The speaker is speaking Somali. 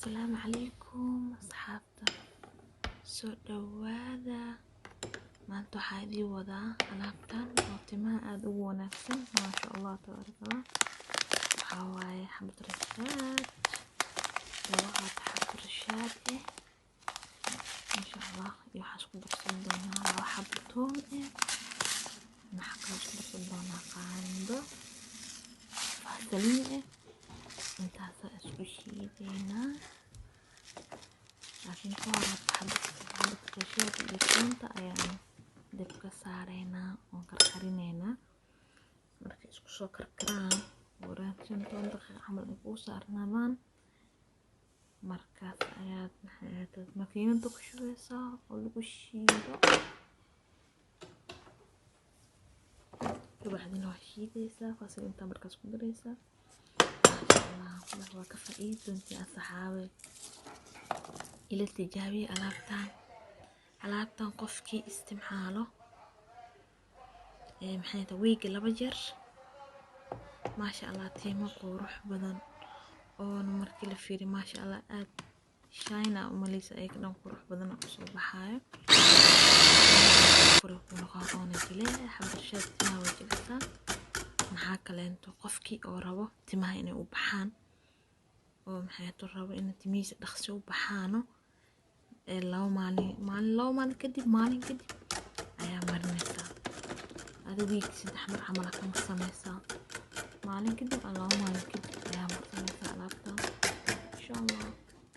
السلام عليكم أصحابتا سو دوادا ما انتو حادي وضع ألابتان وقتما أدو ونفسن ما شاء الله تبارك الله وحاواي حبة رشاد دواها حبة رشاد إن شاء الله يوحاسكو برسل دونا لو حبتون نحقاش برسل دونا قاندو فاسلين intaasa isku shiideynaa laakiin ka hor xabad qashiid iyo toonta ayaan dabka saareynaa oon karkarineynaa marka isku soo karkaraan waraabsan toon daqiiqo camal ay kuu saarnaadaan markaas ayaad makiinada ku shubeysaa oo lagu shiido kabacdina waa shiideysaa fasil intaa markaas ku dareysaa waa ka faa'iidoontay asxaabay ila tijaabiye alaabtan qofkii isticmaalo maxay tahay weeyga 2 jeer maasha Allah tiimo qurux badan oo markii la fiiriyo maasha Allah aad shayna umaleysa ay ka dhan qurux badan oo soo baxaayo quruxna qaadana jilee xabashad timaha wajigta maxaa kale inta qofkii oo rabo timaha inay u baxaan oo maxay rabo in timihiisa dhaqso u baxaano laba maalin kadib ayaa marinaysaa adiga 3 mar camal ka sameysaa maalin kadib laba maalin kadib ayaa marinaysaa alaabta insha Allah